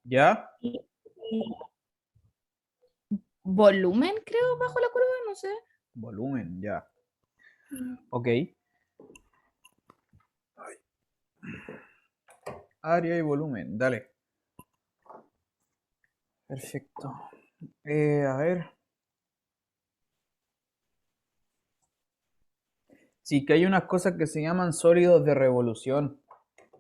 ¿Ya? y volumen, creo, bajo la curva, no sé. Volumen, ya. Ok. Área y volumen, dale. Perfecto. A ver. Sí, que hay unas cosas que se llaman sólidos de revolución.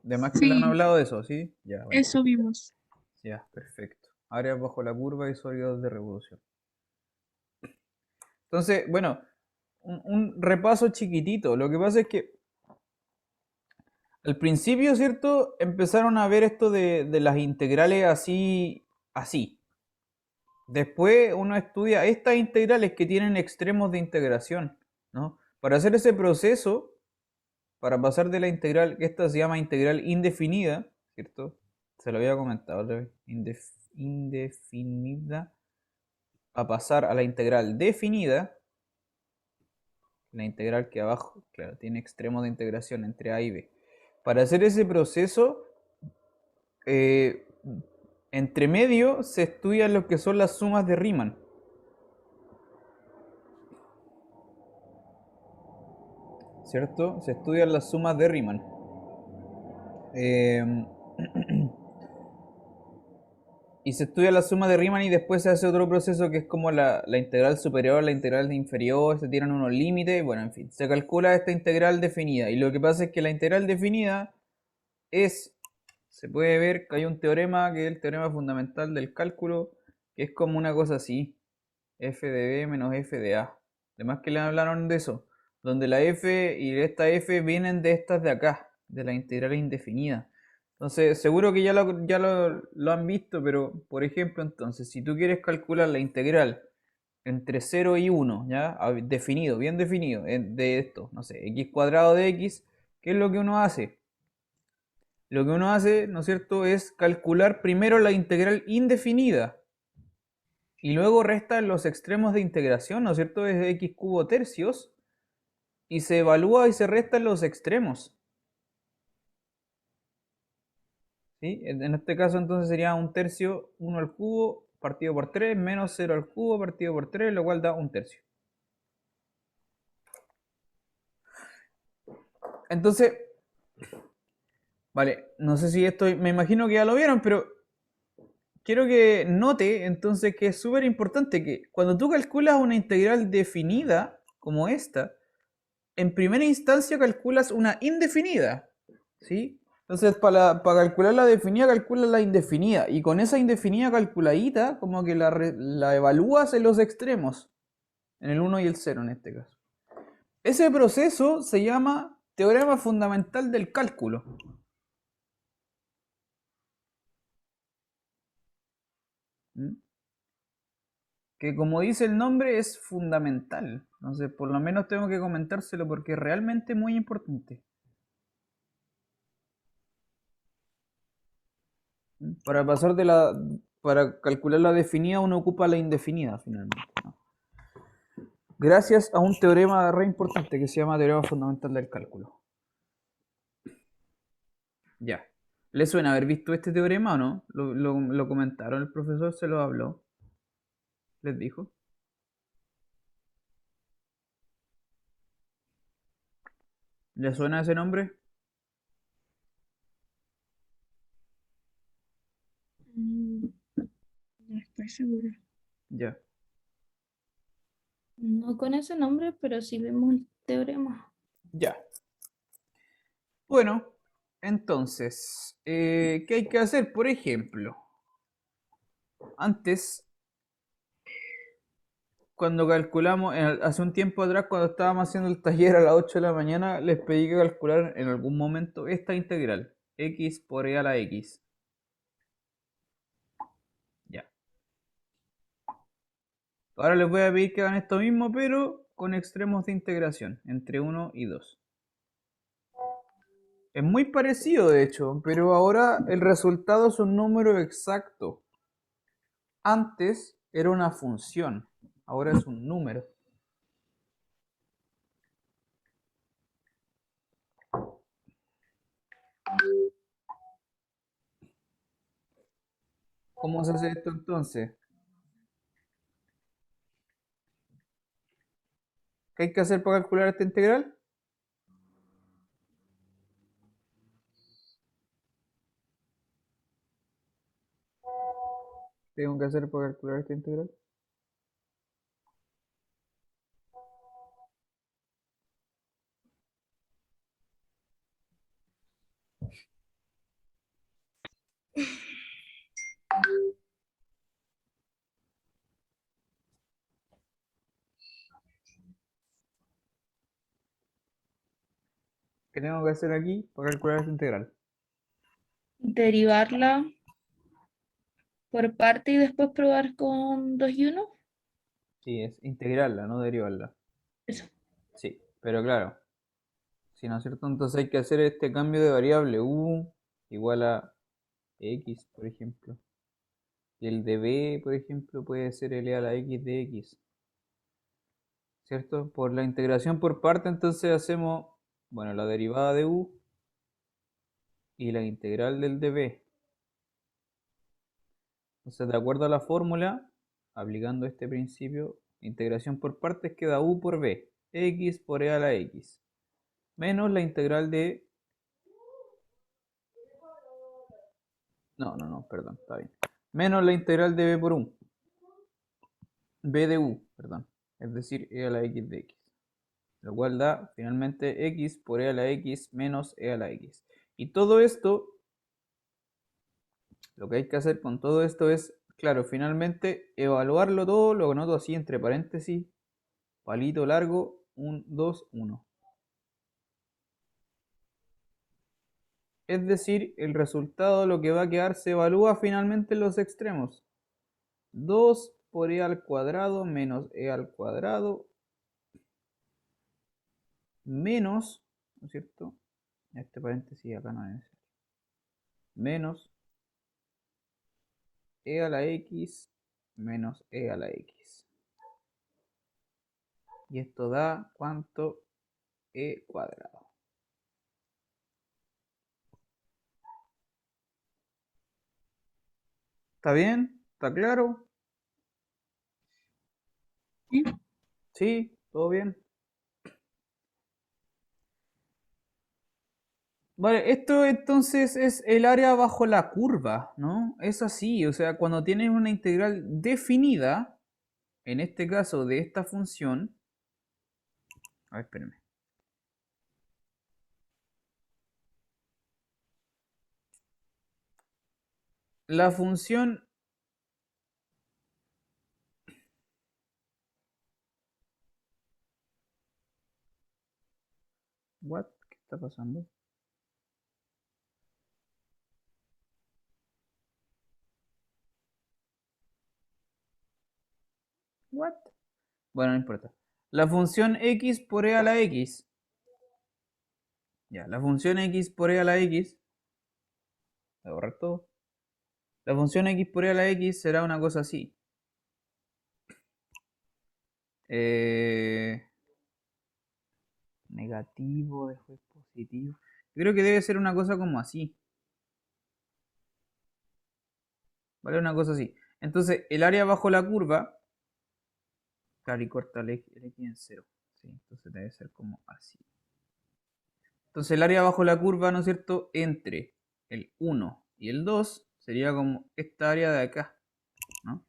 De más que le han Sí, hablado de eso, ¿sí? Ya, bueno. eso vimos. Ya, perfecto. Áreas bajo la curva y sólidos de revolución. Entonces, bueno, un repaso chiquitito. Lo que pasa es que al principio, ¿cierto? Empezaron a ver esto de las integrales así, así. Después uno estudia estas integrales que tienen extremos de integración, ¿no? Para hacer ese proceso, para pasar de la integral, que esta se llama integral indefinida, ¿cierto? Se lo había comentado otra vez, indefinida, a pasar a la integral definida, la integral que abajo, claro, tiene extremos de integración entre a y b. Para hacer ese proceso, eh, entre medio se estudian lo que son las sumas de Riemann, ¿cierto? Se estudian las sumas de Riemann. Eh, y se estudia la suma de Riemann y después se hace otro proceso que es como la integral superior, la integral inferior, se tiran unos límites, bueno, en fin, se calcula esta integral definida. Y lo que pasa es que la integral definida es, se puede ver que hay un teorema que es el teorema fundamental del cálculo, que es como una cosa así, f de b menos f de a. Además que le hablaron de eso, donde la f y esta f vienen de estas de acá, de la integral indefinida. Entonces, seguro que ya lo han visto, pero por ejemplo, entonces, si tú quieres calcular la integral entre 0 y 1, ¿ya? Definido, bien definido, de esto, no sé, x cuadrado de x, ¿qué es lo que uno hace? Lo que uno hace, ¿no es cierto?, es calcular primero la integral indefinida y luego resta los extremos de integración, ¿no es cierto?, es x cubo tercios y se evalúa y se restan los extremos. ¿Sí? En este caso entonces sería un tercio 1 al cubo partido por 3 menos 0 al cubo partido por 3, lo cual da un tercio. Entonces, vale, no sé si esto, me imagino que ya lo vieron, pero quiero que note entonces que es súper importante que cuando tú calculas una integral definida como esta, en primera instancia calculas una indefinida, ¿sí? Entonces, para calcular la definida, calcula la indefinida. Y con esa indefinida calculadita, como que la evalúas en los extremos, en el 1 y el 0 en este caso. Ese proceso se llama teorema fundamental del cálculo. ¿Mm? Que como dice el nombre es fundamental. Entonces, por lo menos tengo que comentárselo porque es realmente muy importante. Para pasar de la. Para calcular la definida, uno ocupa la indefinida finalmente, ¿no? Gracias a un teorema re importante que se llama teorema fundamental del cálculo. Ya. ¿Le suena haber visto este teorema o no? Lo comentaron, el profesor se lo habló. ¿Les dijo? ¿Le suena ese nombre? Mm, no estoy segura. Ya. No con ese nombre, pero sí vemos el teorema. Ya. Bueno, entonces, ¿qué hay que hacer? Por ejemplo, antes, cuando calculamos, hace un tiempo atrás, cuando estábamos haciendo el taller a las 8 de la mañana, les pedí que calcularan en algún momento esta integral, x por e a la x. Ya. Ahora les voy a pedir que hagan esto mismo, pero con extremos de integración, entre 1 y 2. Es muy parecido, de hecho, pero ahora el resultado es un número exacto. Antes era una función, ahora es un número. ¿Cómo se hace esto entonces? ¿Qué hay que hacer para calcular esta integral? ¿Qué tengo que hacer para calcular esta integral? ¿Qué tengo que hacer aquí para calcular esta integral? Derivarla por parte y después probar con 2 y 1. Sí, es integrarla, no derivarla. Eso. Sí, pero claro, si no es cierto, entonces hay que hacer este cambio de variable u igual a x, por ejemplo. Y el de b, por ejemplo, puede ser L a la x de x, ¿cierto? Por la integración por parte, entonces hacemos, bueno, la derivada de u y la integral del de b. Entonces, de acuerdo a la fórmula, aplicando este principio, integración por partes queda u por b, x por e a la x, menos la integral de... No, perdón, está bien. Menos la integral de b por u, b de u, perdón, es decir, e a la x de x. Lo cual da finalmente x por e a la x menos e a la x. Y todo esto, lo que hay que hacer con todo esto es, claro, finalmente evaluarlo todo, lo anoto así entre paréntesis, palito largo, 1, 2, 1. Es decir, el resultado, lo que va a quedar, se evalúa finalmente en los extremos. 2 por e al cuadrado menos e al cuadrado menos, ¿no es cierto? Este paréntesis acá no es necesario. Menos e a la x menos e a la x. Y esto da, ¿cuánto? E cuadrado. ¿Está bien? ¿Está claro? ¿Sí? ¿Sí? ¿Todo bien? Vale, esto entonces es el área bajo la curva, ¿no? Es así, o sea, cuando tienes una integral definida, en este caso de esta función, a ver, espérenme. La función... What? ¿Qué está pasando? What? Bueno, no importa. La función x por e a la x. Ya, la función x por e a la x. Voy a borrar todo. La función x por e a la x será una cosa así. Negativo, después positivo. Yo creo que debe ser una cosa como así. ¿Vale? Una cosa así. Entonces, el área bajo la curva. Claro, y corta el x en cero. Sí, entonces debe ser como así. Entonces, el área bajo la curva, ¿no es cierto? Entre el 1 y el 2 sería como esta área de acá, ¿no?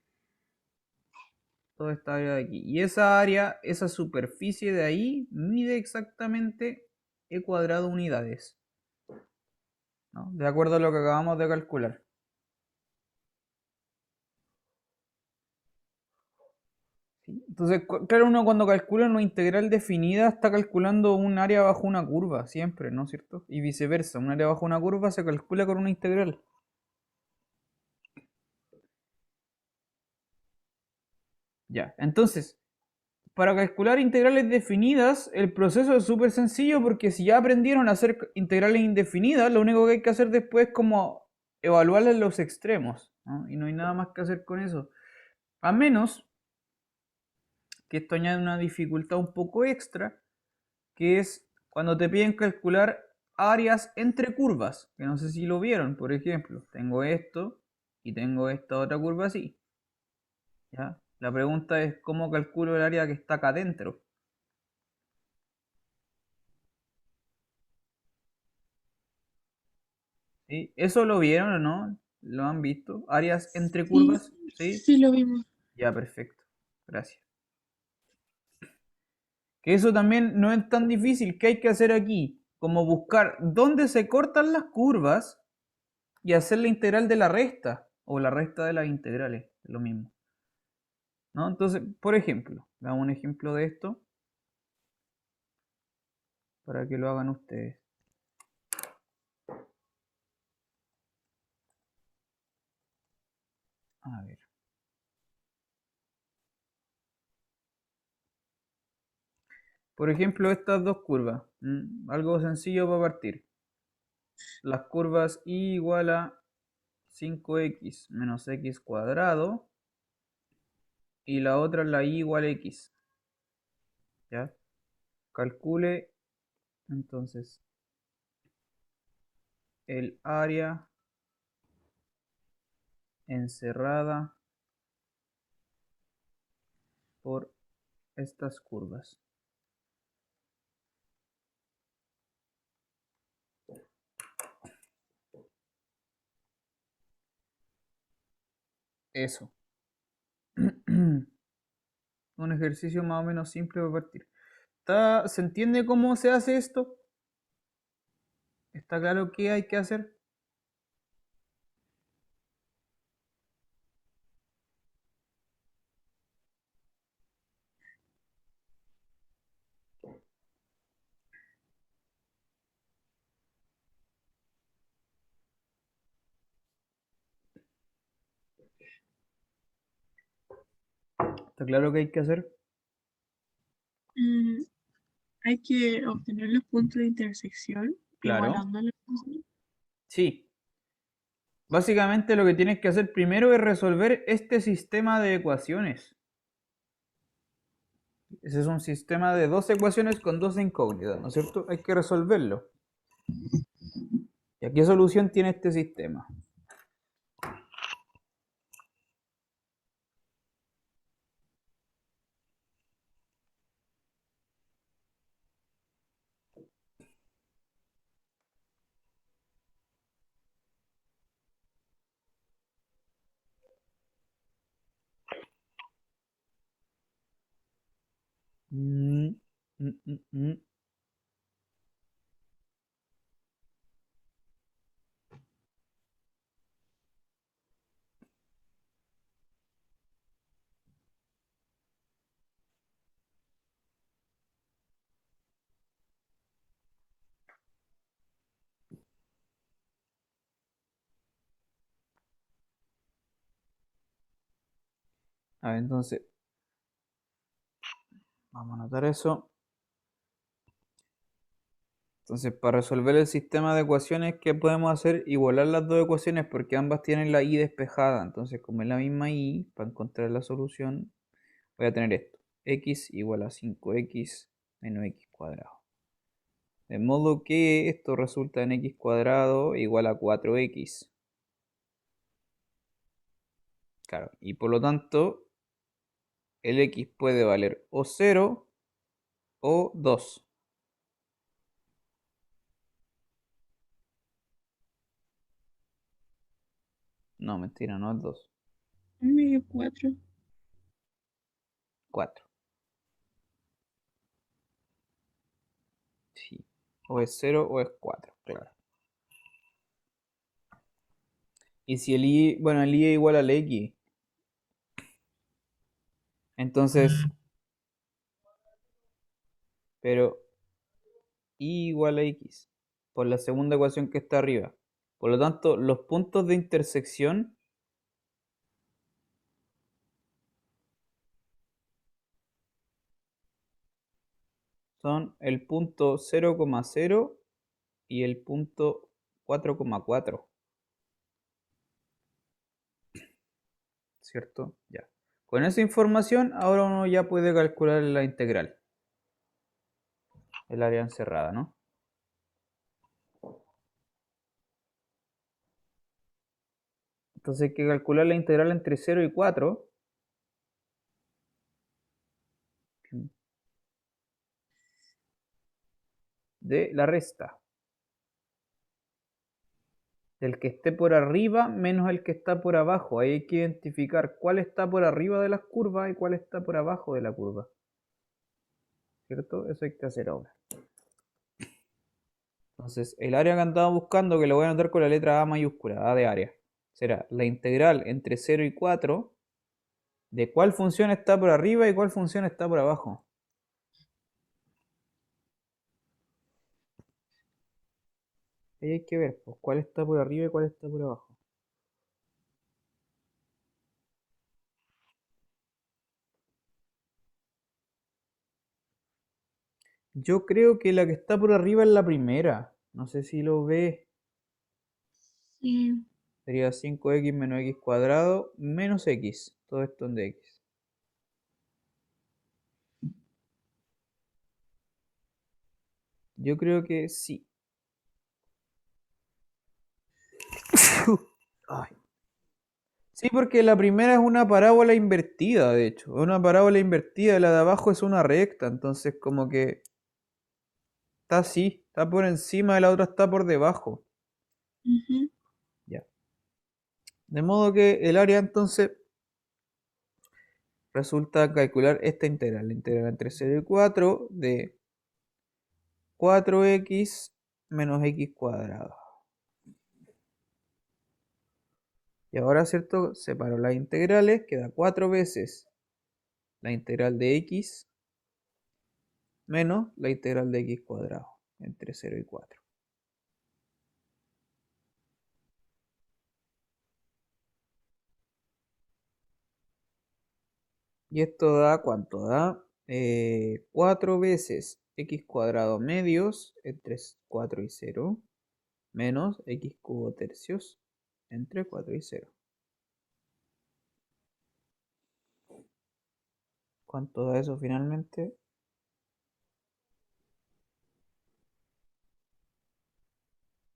Toda esta área de aquí. Y esa área, esa superficie de ahí, mide exactamente e cuadrado unidades, ¿no? De acuerdo a lo que acabamos de calcular. ¿Sí? Entonces, claro, uno cuando calcula una integral definida está calculando un área bajo una curva, siempre, ¿no es cierto? Y viceversa, un área bajo una curva se calcula con una integral. Ya, entonces, para calcular integrales definidas, el proceso es súper sencillo porque si ya aprendieron a hacer integrales indefinidas, lo único que hay que hacer después es como evaluarlas en los extremos, ¿no? Y no hay nada más que hacer con eso. A menos que esto añade una dificultad un poco extra, que es cuando te piden calcular áreas entre curvas, que no sé si lo vieron, por ejemplo, tengo esto y tengo esta otra curva así. ¿Ya? La pregunta es cómo calculo el área que está acá adentro. ¿Sí? ¿Eso lo vieron o no? ¿Lo han visto? ¿Áreas entre Sí, curvas? ¿Sí? sí lo vimos. Ya, perfecto. Gracias. Que eso también no es tan difícil. ¿Qué hay que hacer aquí? Como buscar dónde se cortan las curvas y hacer la integral de la resta o la resta de las integrales, es lo mismo. ¿No? Entonces, por ejemplo, damos un ejemplo de esto para que lo hagan ustedes. A ver. Por ejemplo, estas dos curvas. Algo sencillo para partir. Las curvas y igual a 5x menos x cuadrado. Y la otra es la y igual a x. ¿Ya? Calcule entonces el área encerrada por estas curvas. Eso. Un ejercicio más o menos simple para partir. ¿Se entiende cómo se hace esto? ¿Está claro qué hay que hacer? ¿Está claro qué hay que hacer? Mm, hay que obtener los puntos de intersección Claro. igualando las funciones. Sí. Básicamente lo que tienes que hacer primero es resolver este sistema de ecuaciones. Ese es un sistema de dos ecuaciones con dos incógnitas, ¿no es cierto? Hay que resolverlo. ¿Y a qué solución tiene este sistema? Mm, mm, mm, mm. A ver, entonces, vamos a anotar eso. Entonces, para resolver el sistema de ecuaciones, ¿qué podemos hacer? Igualar las dos ecuaciones porque ambas tienen la y despejada. Entonces, como es la misma y, para encontrar la solución, voy a tener esto. X igual a 5x menos x cuadrado. De modo que esto resulta en x cuadrado igual a 4x. Claro, y por lo tanto, el x puede valer o 0 o 2. No, mentira, no es 2. Me 4. 4. Sí. O es 0 o es 4, claro. Y si el y, bueno, el y es igual al x, entonces, pero y igual a x, por la segunda ecuación que está arriba. Por lo tanto, los puntos de intersección son el punto 0,0 y el punto 4,4, ¿cierto? Ya. Con esa información, ahora uno ya puede calcular la integral, el área encerrada, ¿no? Entonces hay que calcular la integral entre 0 y 4 de la resta. Del que esté por arriba menos el que está por abajo. Ahí hay que identificar cuál está por arriba de las curvas y cuál está por abajo de la curva. ¿Cierto? Eso hay que hacer ahora. Entonces, el área que andaba buscando, que lo voy a anotar con la letra A mayúscula, A de área, será la integral entre 0 y 4 de cuál función está por arriba y cuál función está por abajo. Ahí hay que ver pues, cuál está por arriba y cuál está por abajo. Yo creo que la que está por arriba es la primera. No sé si lo ve. Sí. Sería 5x menos x cuadrado menos x. Todo esto en de x. Yo creo que sí. Ay. Sí, porque la primera es una parábola invertida, de hecho. Una parábola invertida, la de abajo es una recta. Entonces como que está así. Está por encima y la otra está por debajo. Ujú. Ya. De modo que el área entonces resulta calcular esta integral. La integral entre 0 y 4 de 4x menos x cuadrado. Y ahora, ¿cierto? Separo las integrales, queda 4 veces la integral de x menos la integral de x cuadrado entre 0 y 4. Y esto da, ¿cuánto da? 4 veces x cuadrado medios entre 4 y 0 menos x cubo tercios entre 4 y 0. ¿Cuánto da eso finalmente?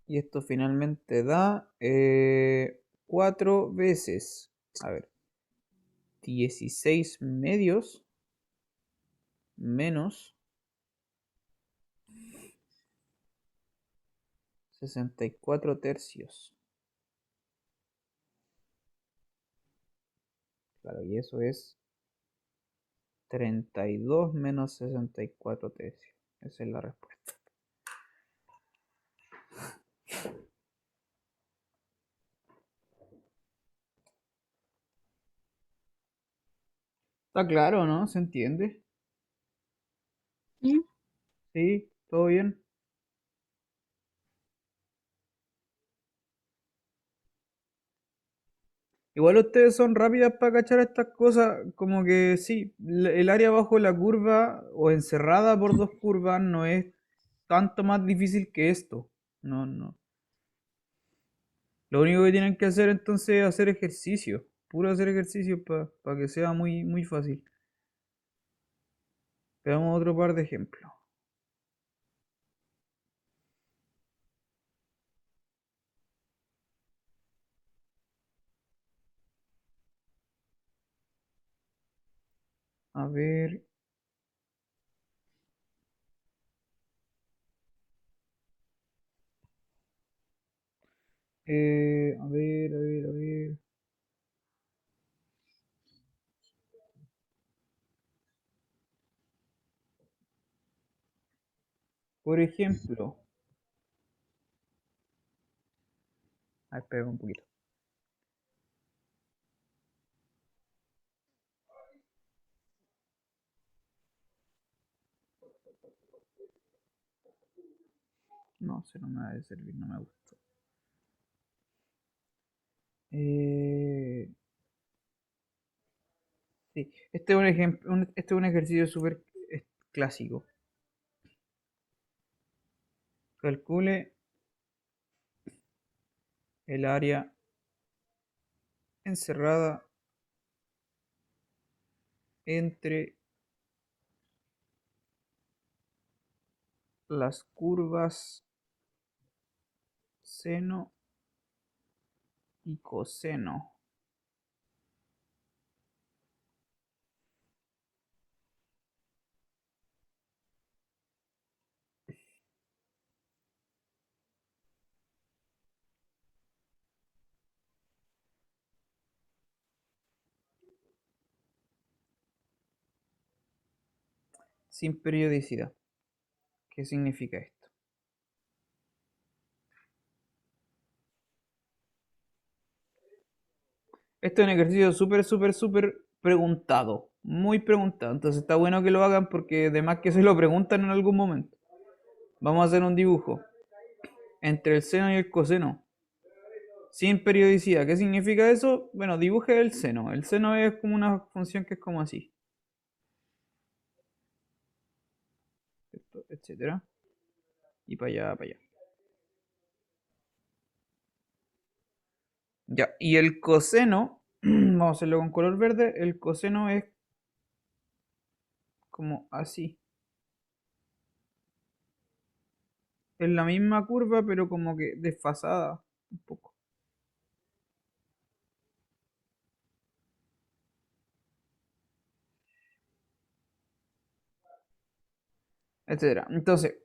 Y esto finalmente da 4 veces, a ver, 16 medios menos 64 tercios. Claro, y eso es 32 menos 64 tercios. Esa es la respuesta. Está claro, ¿no? ¿Se entiende? Sí. Sí, todo bien. Igual ustedes son rápidas para cachar estas cosas, como que sí, el área bajo la curva o encerrada por dos curvas no es tanto más difícil que esto. No, no. Lo único que tienen que hacer entonces es hacer ejercicio, puro hacer ejercicio para que sea muy, muy fácil. Veamos otro par de ejemplos. A ver, a ver. Por ejemplo, espera un poquito. No, se no me va a servir, no me gustó. Eh, sí, este es un ejemplo, este es un ejercicio súper clásico. Calcule el área encerrada entre las curvas seno y coseno. Sin periodicidad. ¿Qué significa esto? Esto es un ejercicio súper preguntado. Muy preguntado. Entonces está bueno que lo hagan porque además que se lo preguntan en algún momento. Vamos a hacer un dibujo entre el seno y el coseno. Sin periodicidad. ¿Qué significa eso? Bueno, dibuje el seno. El seno es como una función que es como así. Esto, etcétera. Y para allá, para allá. Ya, y el coseno, vamos a hacerlo con color verde, el coseno es como así. Es la misma curva, pero como que desfasada un poco, etcétera. Entonces,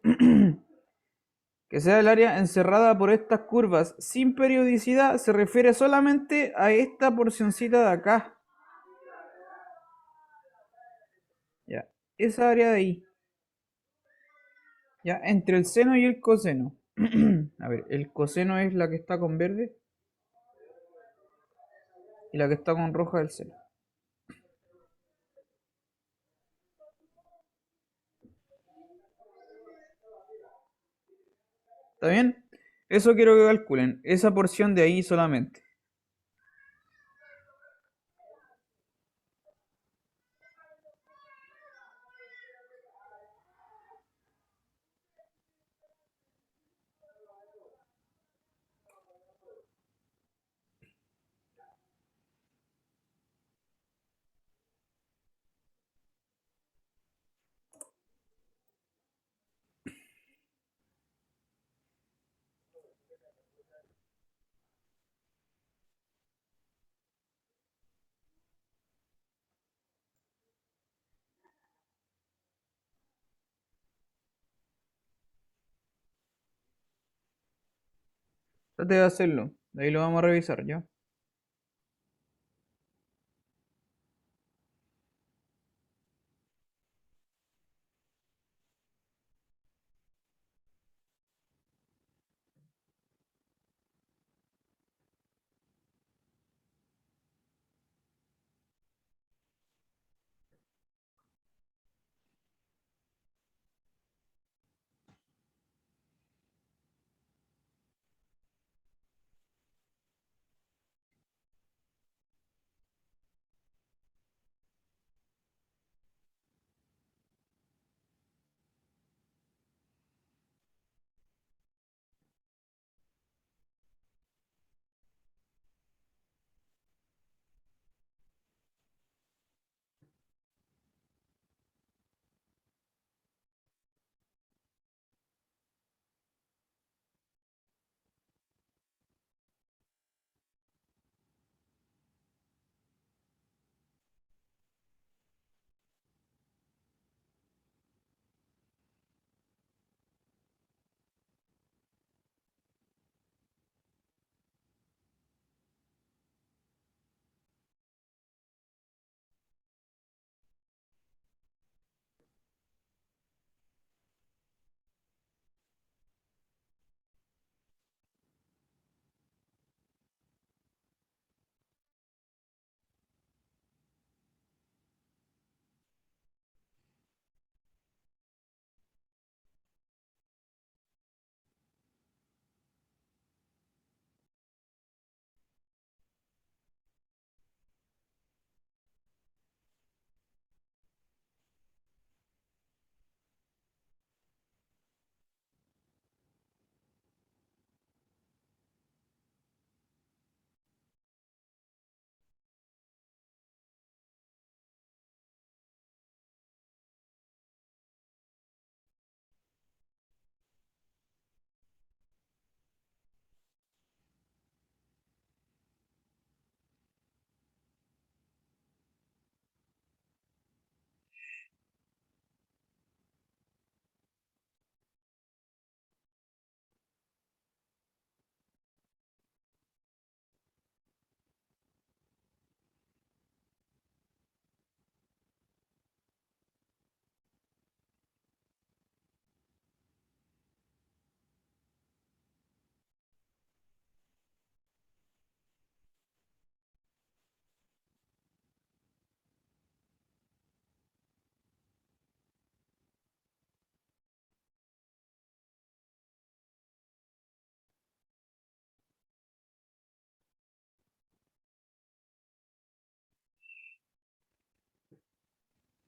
que sea el área encerrada por estas curvas sin periodicidad se refiere solamente a esta porcioncita de acá. Ya, esa área de ahí. Ya, entre el seno y el coseno. A ver, el coseno es la que está con verde y la que está con roja el seno. ¿Está bien? Eso quiero que calculen, esa porción de ahí solamente. Trate de hacerlo, de ahí lo vamos a revisar, ¿ya?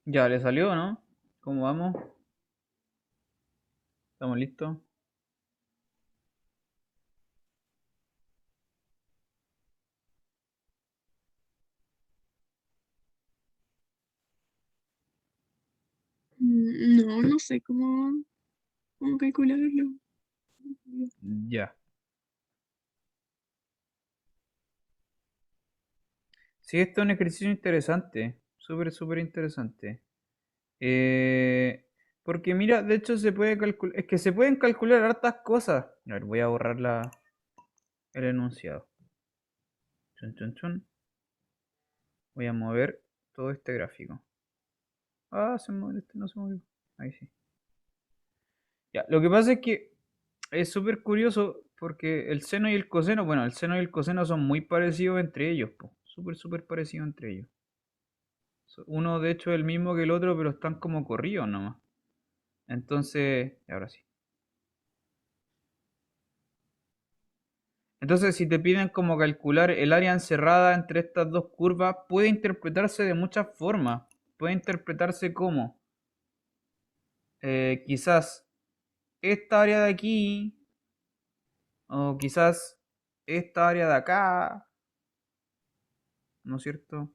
Ya, ¿le salió, no? ¿Cómo vamos? ¿Estamos listos? No, no sé cómo calcularlo. Ya. Sí, esto es un ejercicio interesante. Súper, súper interesante. Porque mira, de hecho se puede calcular. Es que se pueden calcular hartas cosas. A ver, voy a borrar el enunciado. Chun, chun, chun. Voy a mover todo este gráfico. Ah, se movió, este no se movió. Ahí sí. Ya, lo que pasa es que es súper curioso porque el seno y el coseno, bueno, el seno y el coseno son muy parecidos entre ellos, po. Súper, súper parecidos entre ellos. Uno de hecho es el mismo que el otro, pero están como corridos nomás. Entonces, ahora sí. Entonces, si te piden como calcular el área encerrada entre estas dos curvas, puede interpretarse de muchas formas. Puede interpretarse como quizás esta área de aquí, o quizás esta área de acá, ¿no es cierto?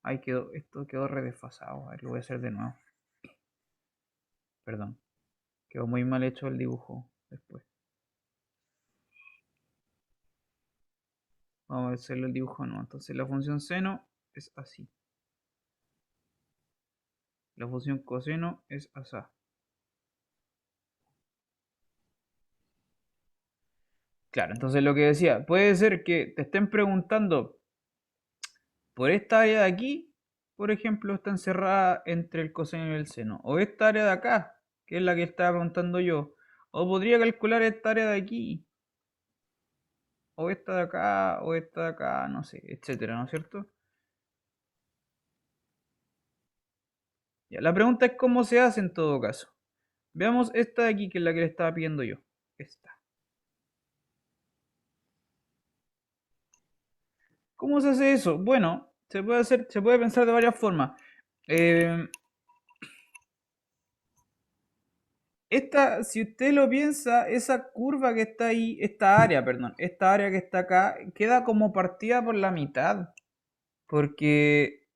Ahí quedó, esto quedó re desfasado. A ver, lo voy a hacer de nuevo. Perdón, quedó muy mal hecho el dibujo después. Vamos a hacerle el dibujo no. Entonces la función seno es así. La función coseno es así. Claro, entonces lo que decía, puede ser que te estén preguntando por esta área de aquí, por ejemplo, está encerrada entre el coseno y el seno. O esta área de acá, que es la que estaba preguntando yo. O podría calcular esta área de aquí. O esta de acá, o esta de acá, no sé, etcétera, ¿no es cierto? Ya, la pregunta es cómo se hace en todo caso. Veamos esta de aquí, que es la que le estaba pidiendo yo. Esta. ¿Cómo se hace eso? Bueno, se puede hacer, se puede pensar de varias formas. Eh, si usted lo piensa, esa curva que está ahí, esta área, perdón, esta área que está acá, queda como partida por la mitad. Porque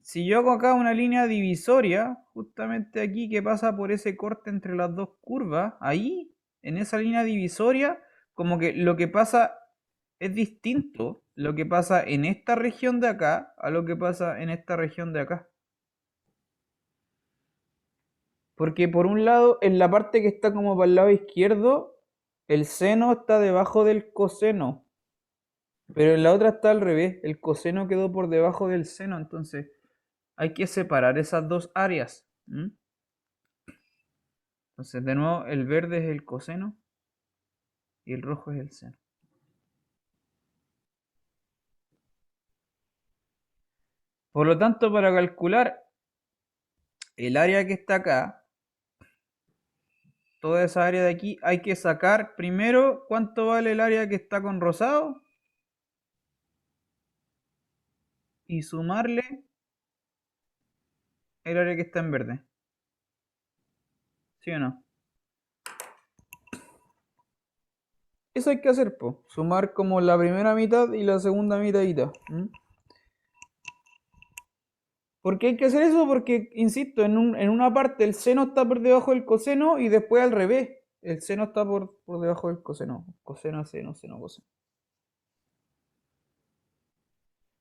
si yo hago acá una línea divisoria, justamente aquí que pasa por ese corte entre las dos curvas, ahí, en esa línea divisoria, como que lo que pasa es distinto lo que pasa en esta región de acá a lo que pasa en esta región de acá. Porque por un lado, en la parte que está como para el lado izquierdo, el seno está debajo del coseno. Pero en la otra está al revés, el coseno quedó por debajo del seno, entonces hay que separar esas dos áreas. Entonces, de nuevo, el verde es el coseno y el rojo es el seno. Por lo tanto, para calcular el área que está acá, toda esa área de aquí, hay que sacar primero cuánto vale el área que está con rosado y sumarle el área que está en verde. ¿Sí o no? Eso hay que hacer, po. Sumar como la primera mitad y la segunda mitadita. ¿Por qué hay que hacer eso? Porque, insisto, en una parte el seno está por debajo del coseno y después al revés. El seno está por debajo del coseno. Coseno, seno, seno, coseno.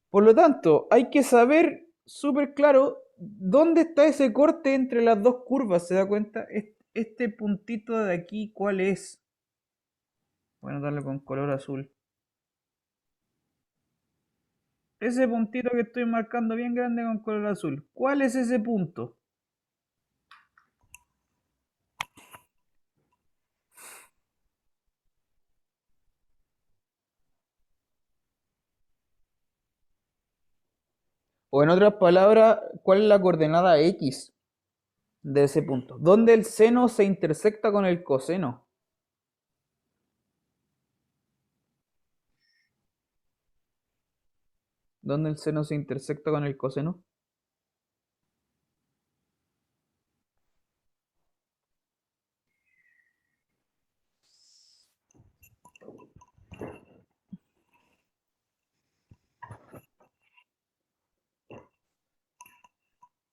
Por lo tanto, hay que saber súper claro dónde está ese corte entre las dos curvas. ¿Se da cuenta? Este puntito de aquí, ¿cuál es? Voy a darle con color azul. Ese puntito que estoy marcando bien grande con color azul. ¿Cuál es ese punto? O en otras palabras, ¿cuál es la coordenada X de ese punto? ¿Dónde el seno se intersecta con el coseno? ¿Dónde el seno se intersecta con el coseno?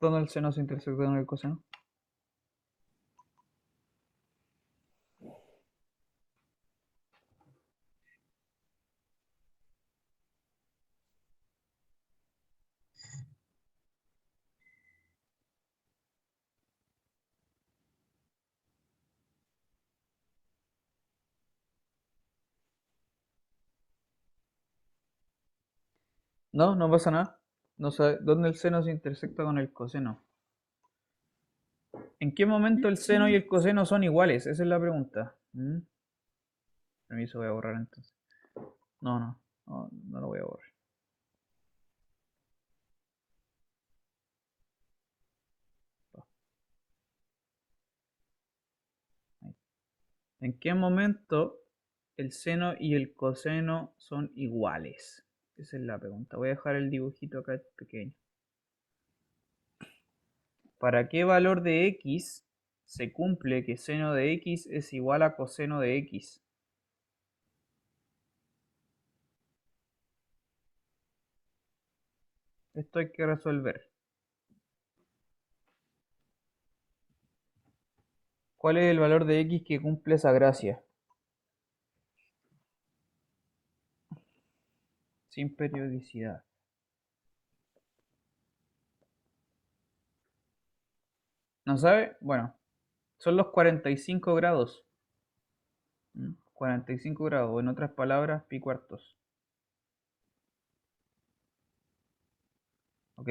¿Dónde el seno se intersecta con el coseno? No, no pasa nada. No sabe dónde el seno se intersecta con el coseno. ¿En qué momento el seno y el coseno son iguales? Esa es la pregunta. Permiso, voy a borrar entonces. No lo voy a borrar. Ahí. ¿En qué momento el seno y el coseno son iguales? Esa es la pregunta. Voy a dejar el dibujito acá pequeño. ¿Para qué valor de x se cumple que seno de x es igual a coseno de x? Esto hay que resolver. ¿Cuál es el valor de x que cumple esa gracia? Sin periodicidad. ¿No sabe? Bueno, son los 45 grados. 45 grados, o en otras palabras, pi cuartos. ¿Ok?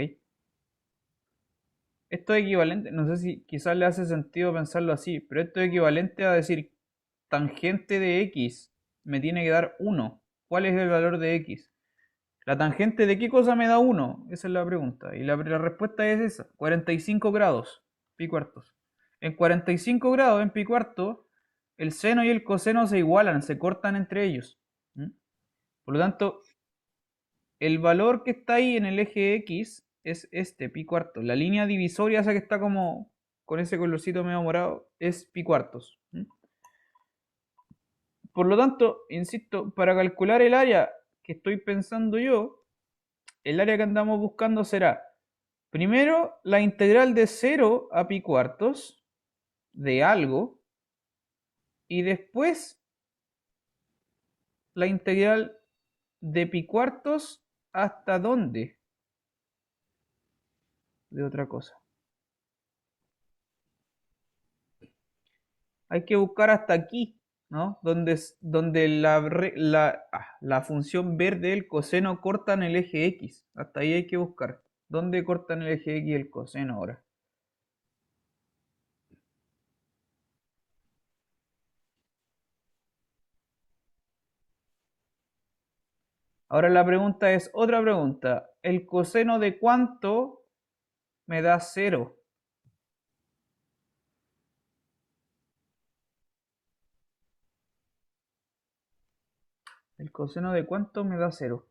Esto es equivalente, no sé si quizás le hace sentido pensarlo así, pero esto es equivalente a decir tangente de x me tiene que dar 1. ¿Cuál es el valor de x? ¿La tangente de qué cosa me da 1? Esa es la pregunta. Y la respuesta es esa, 45 grados, pi cuartos. En 45 grados, en pi cuartos, el seno y el coseno se igualan, se cortan entre ellos. Por lo tanto, el valor que está ahí en el eje X es este, pi cuartos. La línea divisoria, esa que está como con ese colorcito medio morado, es pi cuartos. Por lo tanto, insisto, para calcular el área que estoy pensando yo, el área que andamos buscando será, primero, la integral de 0 a pi cuartos de algo, y después la integral de pi cuartos hasta dónde de otra cosa. Hay que buscar hasta aquí, ¿no? Donde la función verde, el coseno, corta en el eje X. Hasta ahí hay que buscar. ¿Dónde corta en el eje X el coseno ahora? Ahora la pregunta es otra pregunta. ¿El coseno de cuánto me da 0? ¿El coseno de cuánto me da 0?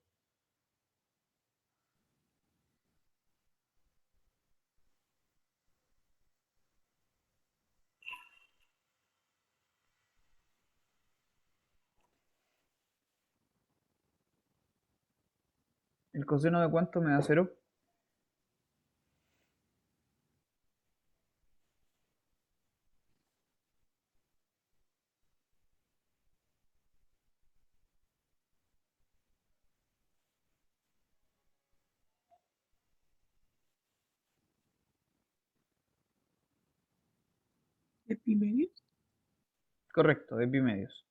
¿El coseno de cuánto me da 0? ¿De pi medios? Correcto, de pi medios.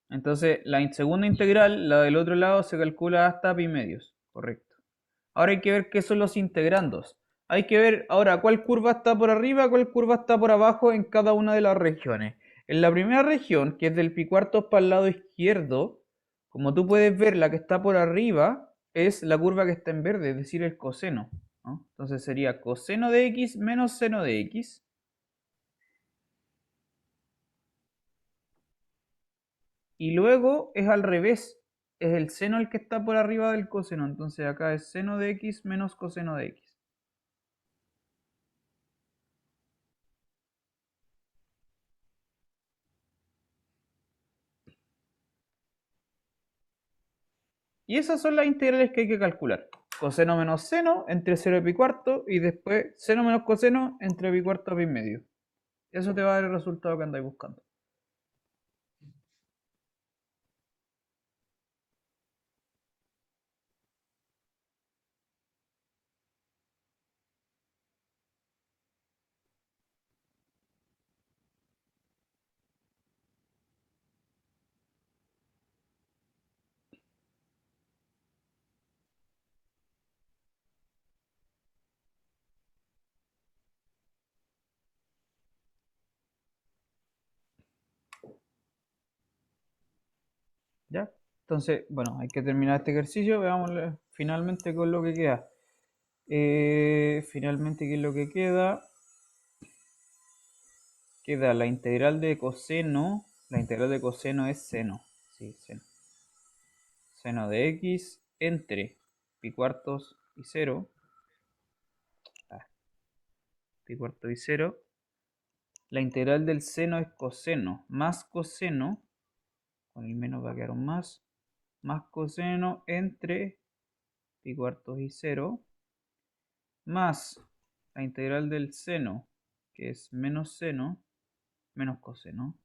Entonces, la segunda integral, la del otro lado, se calcula hasta pi medios. Correcto. Ahora hay que ver qué son los integrandos. Hay que ver ahora cuál curva está por arriba, cuál curva está por abajo en cada una de las regiones. En la primera región, que es del pi cuartos para el lado izquierdo, como tú puedes ver, la que está por arriba es la curva que está en verde, es decir, el coseno, ¿no? Entonces sería coseno de x menos seno de x. Y luego es al revés, es el seno el que está por arriba del coseno. Entonces acá es seno de x menos coseno de x. Y esas son las integrales que hay que calcular. coseno menos seno entre 0 y pi cuarto, y después seno menos coseno entre pi cuarto y pi medio. Eso te va a dar el resultado que andáis buscando. ¿Ya? Entonces, bueno, hay que terminar este ejercicio. Veamos finalmente con lo que queda. Finalmente, ¿qué es lo que queda? Queda la integral de coseno. La integral de coseno es seno. Sí, seno. Seno de x entre pi cuartos y 0. Pi cuartos y 0. La integral del seno es coseno. Más coseno. Con el menos va a quedar un más. Más coseno entre pi cuartos y 0. Más la integral del seno, que es menos seno, menos coseno,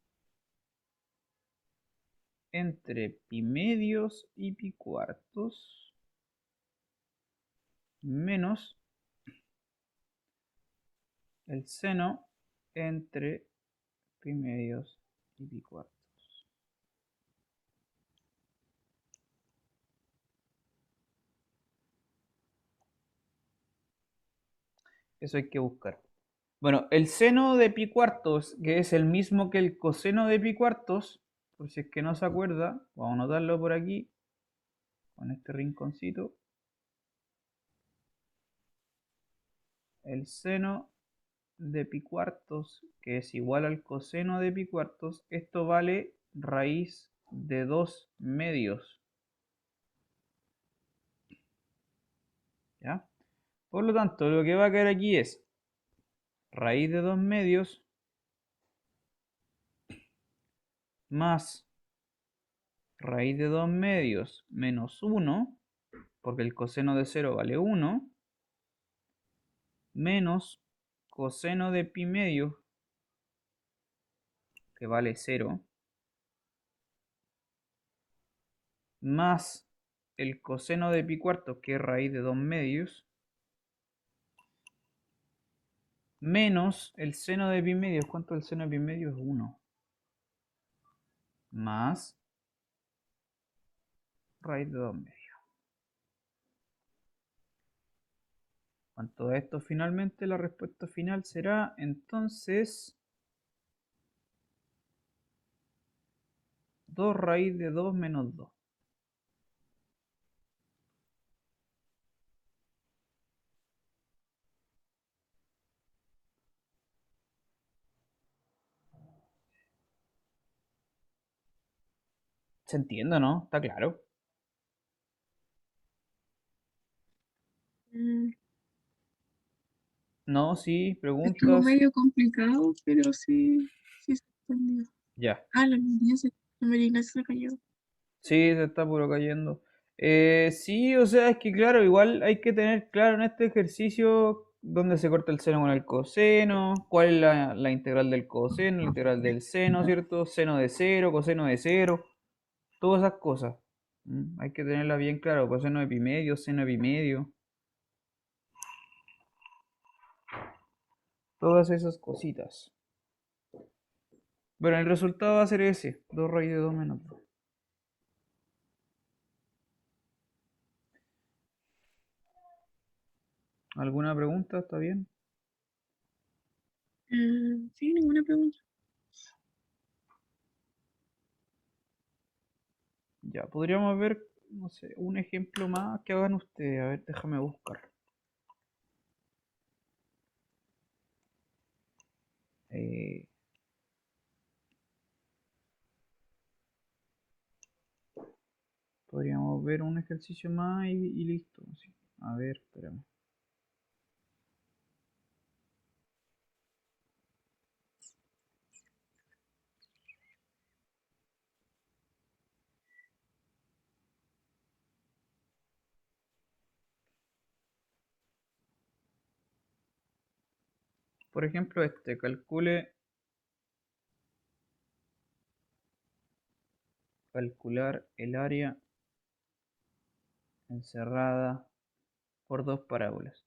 entre pi medios y pi cuartos, menos el seno entre pi medios y pi cuartos. Eso hay que buscar. Bueno, el seno de pi cuartos, que es el mismo que el coseno de pi cuartos, por si es que no se acuerda, vamos a anotarlo por aquí, con este rinconcito. El seno de pi cuartos, que es igual al coseno de pi cuartos, esto vale raíz de 2 medios. ¿Ya? Por lo tanto, lo que va a quedar aquí es raíz de 2 medios más raíz de 2 medios menos 1, porque el coseno de 0 vale 1, menos coseno de pi medio, que vale 0, más el coseno de pi cuartos, que es raíz de 2 medios, menos el seno de pi medio. ¿Cuánto es el seno de pi medio? Es 1. Más raíz de 2 medios. Con todo esto, finalmente la respuesta final será entonces 2 raíz de 2 menos 2. ¿Se entiende, no? ¿Está claro? Mm, No, sí, Estuvo preguntas. medio complicado, pero sí, sí se entendió. Ya. Ah, la Marina se cayó. Sí, se está puro cayendo. Sí, o sea, es que claro, igual hay que tener claro en este ejercicio dónde se corta el seno con el coseno, cuál es la integral del coseno, la integral del seno, ¿cierto? Seno de 0, coseno de 0, todas esas cosas. Hay que tenerlas bien claro, coseno de pi medio, seno de pi medio, todas esas cositas. Bueno, el resultado va a ser ese, 2 raíz de 2 menos 2. ¿Alguna pregunta? ¿Está bien? Sí, ninguna pregunta. Ya, podríamos ver, no sé, un ejemplo más que hagan ustedes. A ver, déjame buscar. Eh, Podríamos ver un ejercicio más y listo. Sí. A ver, espérame. por ejemplo, calcular el área encerrada por dos parábolas.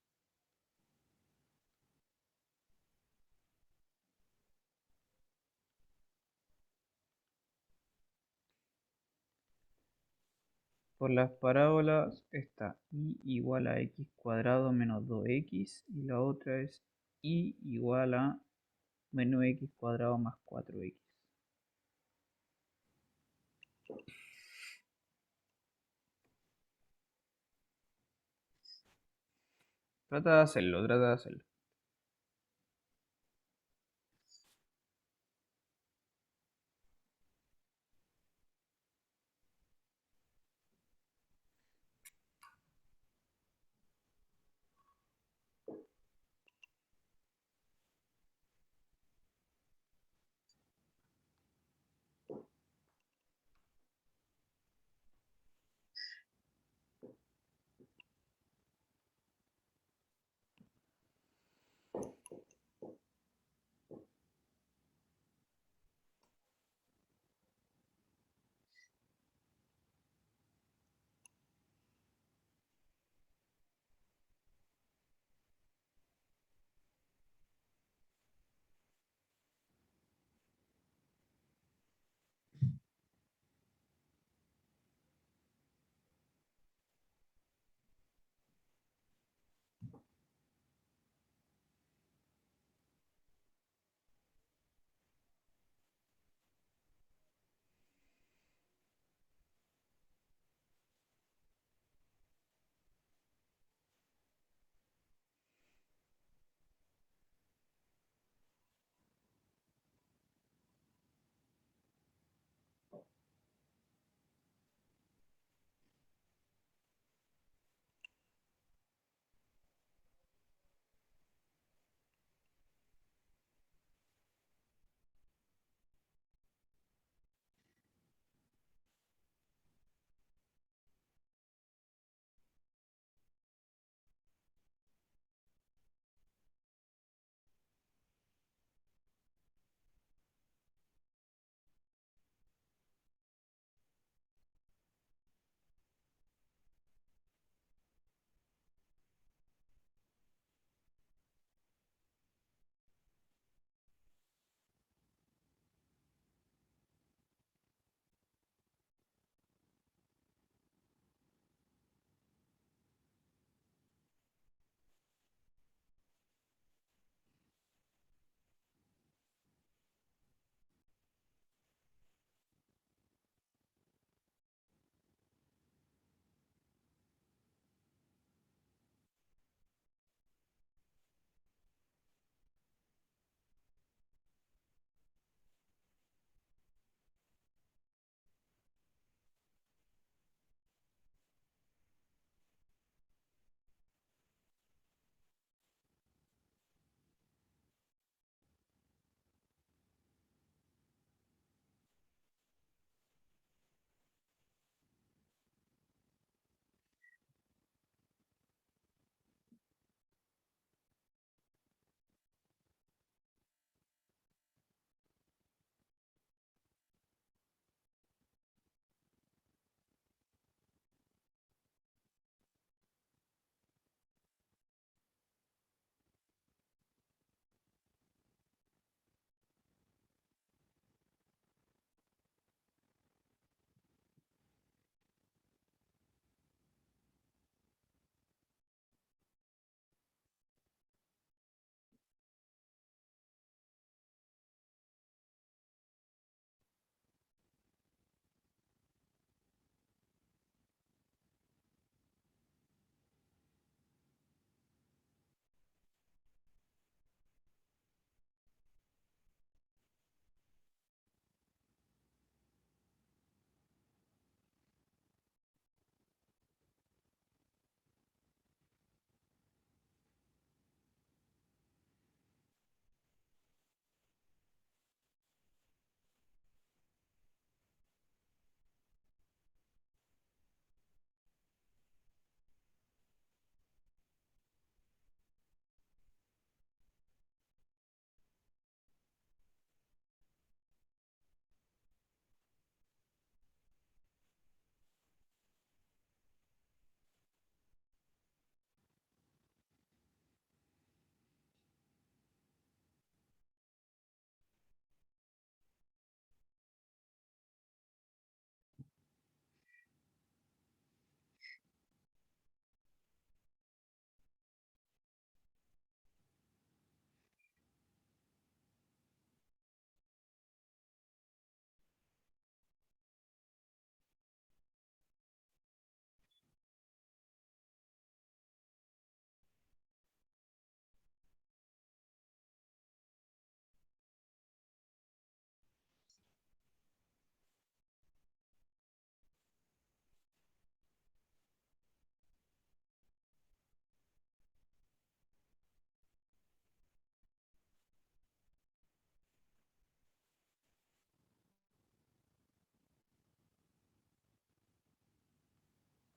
Por las parábolas está y igual a x cuadrado menos 2x y la otra es y igual a menos x cuadrado más 4x. Trata de hacerlo, trata de hacerlo.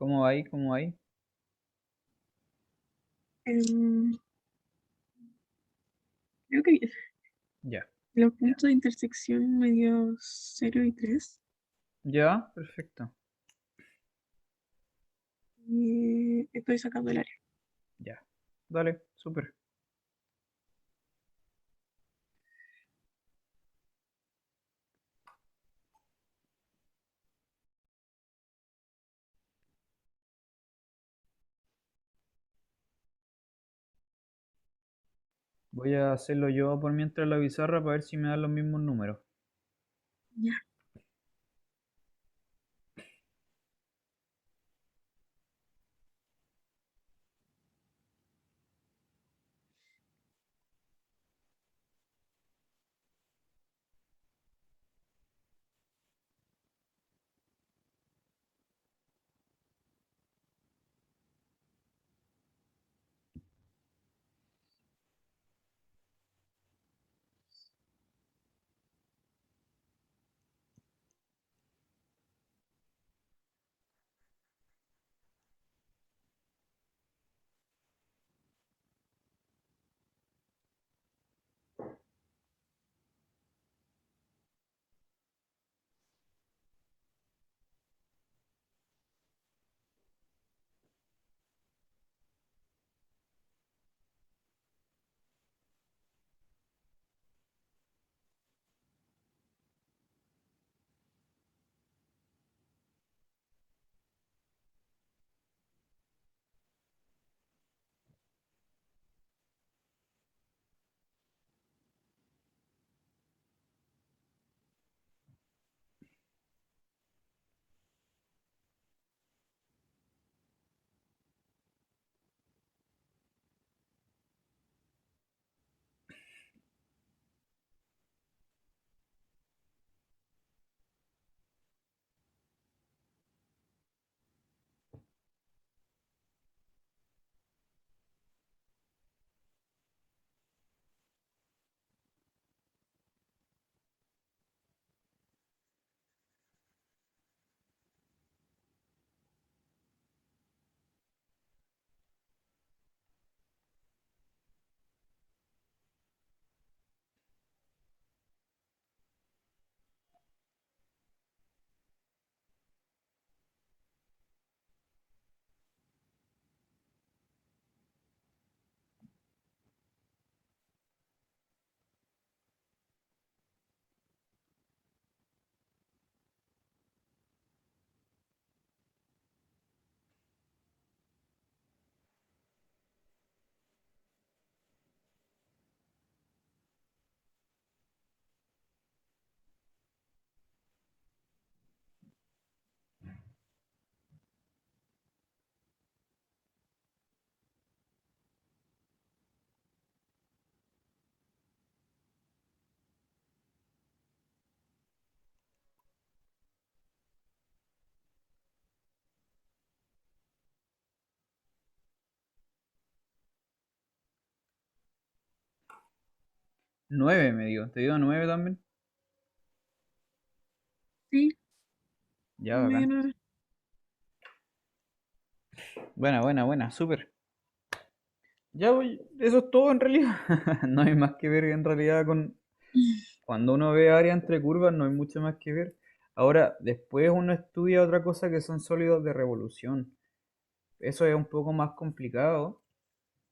¿Cómo va ahí? ¿Cómo va ahí? Em, Creo que Ya. los puntos de intersección me dio 0 y 3. Ya, perfecto. Y estoy sacando el área. Ya. Dale, súper. Voy a hacerlo yo por mientras la pizarra para ver si me dan los mismos números. Ya, Nueve me dio. ¿Te dio 9 también? sí, Ya, me dio bacán. 9. Buena, buena, buena, súper. Ya, eso es todo en realidad. No hay más que ver en realidad con... Cuando uno ve área entre curvas no hay mucho más que ver. Ahora, después uno estudia otra cosa que son sólidos de revolución. Eso es un poco más complicado.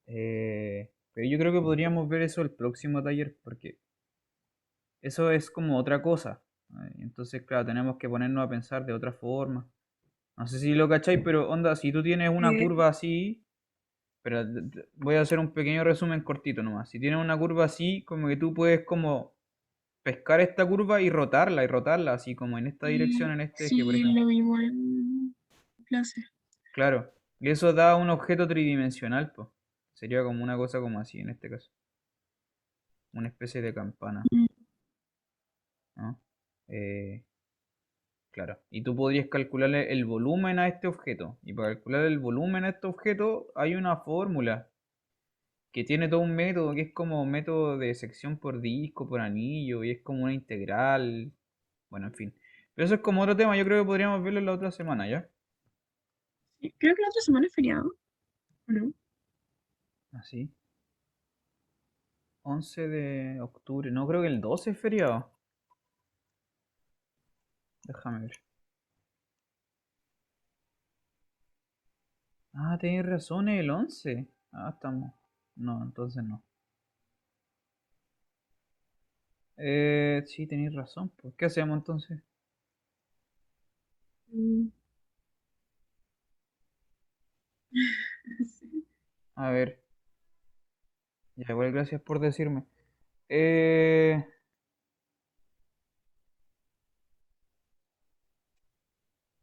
Pero yo creo que podríamos ver eso el próximo taller, porque eso es como otra cosa. Entonces, claro, tenemos que ponernos a pensar de otra forma. No sé si lo cacháis, pero onda, si tú tienes una Eh, curva así, pero voy a hacer un pequeño resumen cortito nomás. Si tienes una curva así, como que tú puedes como pescar esta curva y rotarla, así como en esta dirección, sí, en este eje, por sí, ejemplo. lo vimos en clase. Claro, y eso da un objeto tridimensional, pues. Sería como una cosa como así en este caso. Una especie de campana, Mm, ¿no? Eh, claro. Y tú podrías calcularle el volumen a este objeto. Y para calcular el volumen a este objeto hay una fórmula que tiene todo un método que es como método de sección por disco, por anillo, y es como una integral. Bueno, en fin. Pero eso es como otro tema, yo creo que podríamos verlo la otra semana, ¿ya? Creo que la otra semana es feriado, ¿o no? Así. 11 de octubre. No, creo que el 12 es feriado. Déjame ver. Ah, tenés razón, es el 11. Ah, estamos. No, entonces no. Sí, tenéis razón. Pues, ¿qué hacemos entonces? Mm, sí. A ver. Ya, igual gracias por decirme. Eh,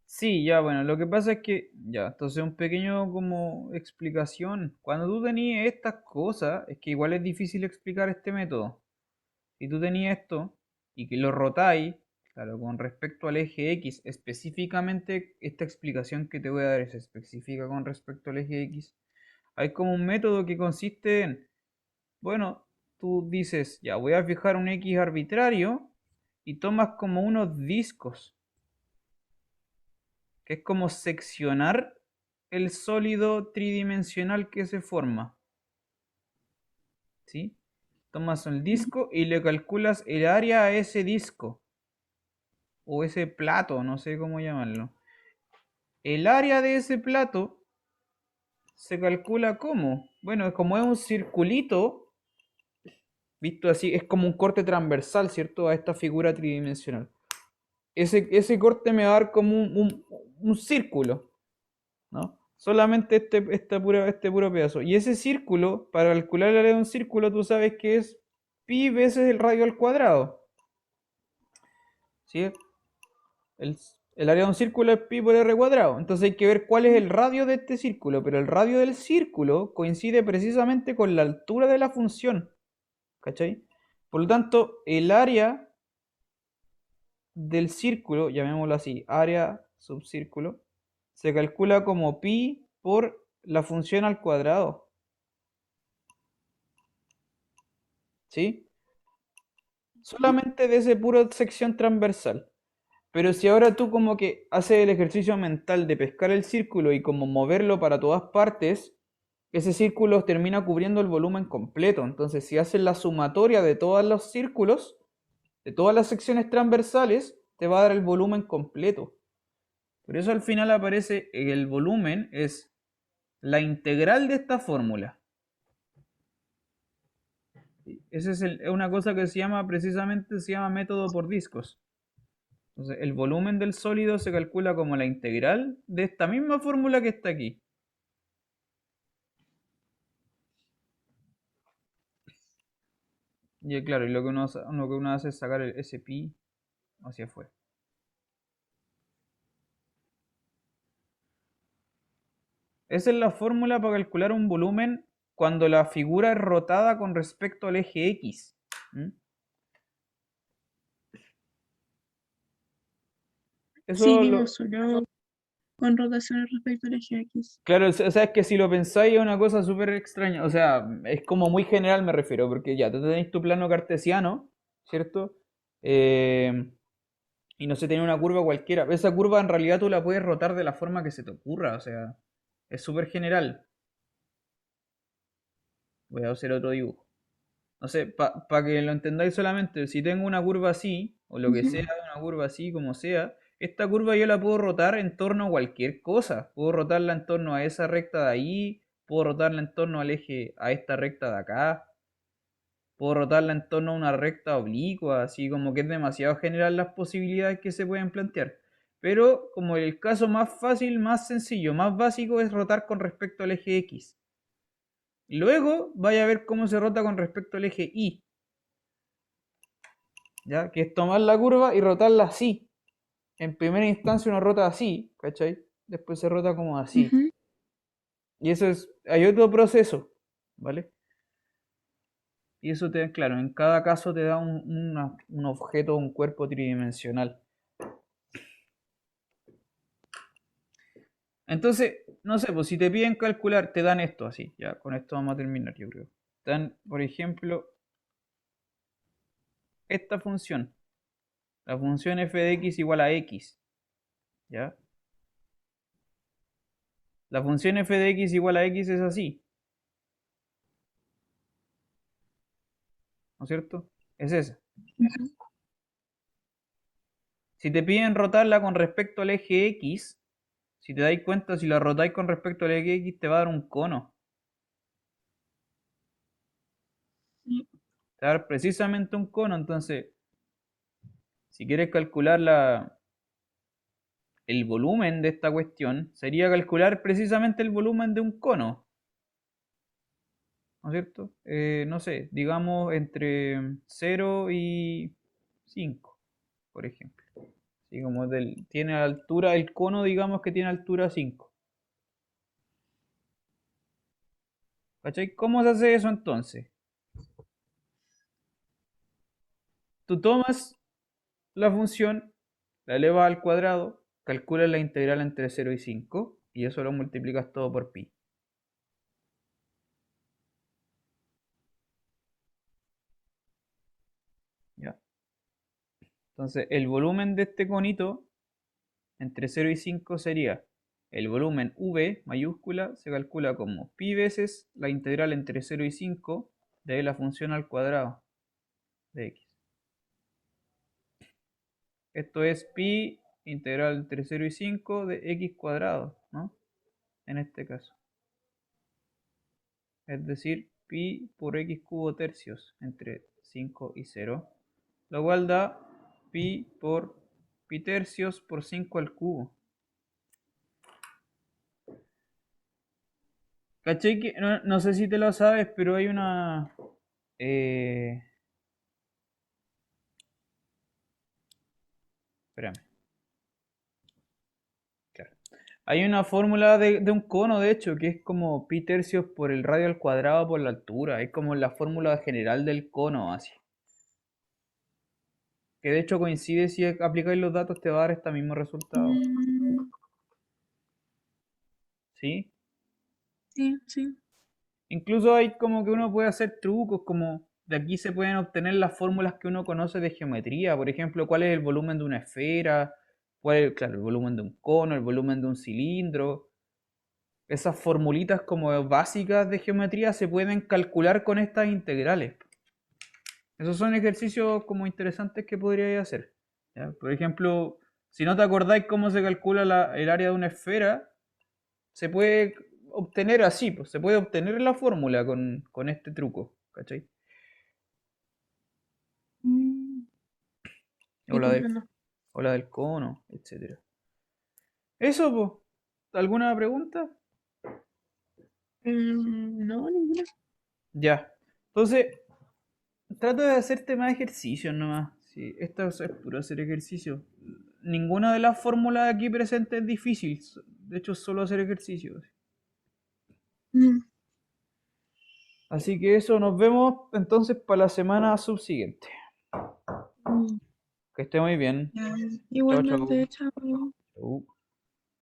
sí, ya, bueno, lo que pasa es que, ya, entonces un pequeño como explicación. Cuando tú tenías estas cosas, es que igual es difícil explicar este método. Si tú tenías esto y que lo rotáis, claro, con respecto al eje X, específicamente esta explicación que te voy a dar es específica con respecto al eje X. Hay como un método que consiste en, bueno, tú dices, ya voy a fijar un X arbitrario y tomas como unos discos, que es como seccionar el sólido tridimensional que se forma, ¿sí? Tomas el disco y le calculas el área a ese disco, o ese plato, no sé cómo llamarlo. El área de ese plato se calcula como, bueno, como es un circulito, visto así, es como un corte transversal, ¿cierto? A esta figura tridimensional. Ese corte me va a dar como un círculo, ¿no? Solamente este puro pedazo. Y ese círculo, para calcular el área de un círculo, tú sabes que es pi veces el radio al cuadrado. ¿Sí? El, el área de un círculo es pi por r cuadrado. Entonces hay que ver cuál es el radio de este círculo. Pero el radio del círculo coincide precisamente con la altura de la función. ¿Cachai? Por lo tanto, el área del círculo, llamémoslo así, área subcírculo, se calcula como pi por la función al cuadrado. ¿Sí? Solamente de ese puro sección transversal. Pero si ahora tú como que haces el ejercicio mental de pescar el círculo y como moverlo para todas partes, ese círculo termina cubriendo el volumen completo. Entonces, si haces la sumatoria de todos los círculos, de todas las secciones transversales, te va a dar el volumen completo. Por eso al final aparece el volumen es la integral de esta fórmula. Esa es una cosa que se llama precisamente se llama método por discos. Entonces, el volumen del sólido se calcula como la integral de esta misma fórmula que está aquí. Y claro, y lo que uno hace es sacar ese pi hacia afuera. Esa es la fórmula para calcular un volumen cuando la figura es rotada con respecto al eje X. ¿Mm? Sí, Eso vimos lo, solo con rotaciones respecto al eje X. claro, o sea, es que si lo pensáis es una cosa súper extraña. O sea, es como muy general me refiero, porque ya, tú tenéis tu plano cartesiano, ¿cierto? Eh, y no sé, tiene una curva cualquiera. Esa curva en realidad tú la puedes rotar de la forma que se te ocurra, o sea, es súper general. Voy a hacer otro dibujo. No sé, para que lo entendáis solamente, si tengo una curva así, o lo que Ujú. sea, una curva así, como sea, esta curva yo la puedo rotar en torno a cualquier cosa. Puedo rotarla en torno a esa recta de ahí, puedo rotarla en torno al eje, a esta recta de acá, puedo rotarla en torno a una recta oblicua, así como que es demasiado general las posibilidades que se pueden plantear. Pero como el caso más fácil, más sencillo, más básico es rotar con respecto al eje X. Luego vaya a ver cómo se rota con respecto al eje Y. ¿Ya? Que es tomar la curva y rotarla así. En primera instancia uno rota así, ¿cachai? Después se rota como así. Ujú. Y eso es, hay otro proceso, ¿vale? Y eso te, claro, en cada caso te da un objeto, un cuerpo tridimensional. Entonces, no sé, pues si te piden calcular, te dan esto así, ya, con esto vamos a terminar, yo creo. Te dan, por ejemplo, esta función, la función f de x igual a x, ¿ya? La función f de x igual a x es así, ¿no es cierto? Es esa. Ujú. Si te piden rotarla con respecto al eje x, si te dais cuenta, si la rotáis con respecto al eje x, te va a dar un cono. Sí. Te va a dar precisamente un cono. Entonces, si quieres calcular el volumen de esta cuestión, sería calcular precisamente el volumen de un cono, ¿no es cierto? No sé, digamos entre 0 y 5, por ejemplo. Así como tiene altura, el cono digamos que tiene altura 5. ¿Cachai? ¿Cómo se hace eso entonces? Tú tomas la función, la elevas al cuadrado, calculas la integral entre 0 y 5 y eso lo multiplicas todo por pi. ¿Ya? Entonces, el volumen de este conito entre 0 y 5 sería el volumen v mayúscula, se calcula como pi veces la integral entre 0 y 5 de la función al cuadrado de x. Esto es pi integral entre 0 y 5 de x cuadrado, ¿no? En este caso. Es decir, pi por x cubo tercios entre 5 y 0, lo cual da pi por pi tercios por 5 al cubo. ¿Cachai? Que no sé si te lo sabes, pero hay una... espérame, claro. Hay una fórmula de un cono, de hecho, que es como pi tercios por el radio al cuadrado por la altura. Es como la fórmula general del cono, así. Que de hecho coincide si aplicáis los datos, te va a dar este mismo resultado. Mm, ¿Sí? sí, sí. Incluso hay como que uno puede hacer trucos, como de aquí se pueden obtener las fórmulas que uno conoce de geometría. Por ejemplo, cuál es el volumen de una esfera, cuál es, claro, el volumen de un cono, el volumen de un cilindro. Esas formulitas como básicas de geometría se pueden calcular con estas integrales. Esos son ejercicios como interesantes que podríais hacer. ¿Ya? Por ejemplo, si no te acordáis cómo se calcula el área de una esfera, se puede obtener así, pues se puede obtener la fórmula con este truco, ¿cachai? Mm, O sí, la del, comprendo. o la del cono, etcétera. Eso, pues. ¿Alguna pregunta? No, ninguna. Ya. Entonces, trato de hacerte más ejercicios nomás. Sí, esto es puro hacer ejercicio. Ninguna de las fórmulas aquí presentes es difícil. De hecho, es solo hacer ejercicios. Mm, Así que eso, nos vemos entonces para la semana subsiguiente. mm, Que esté muy bien. ya, Chao, chao. igualmente, chao. Chau.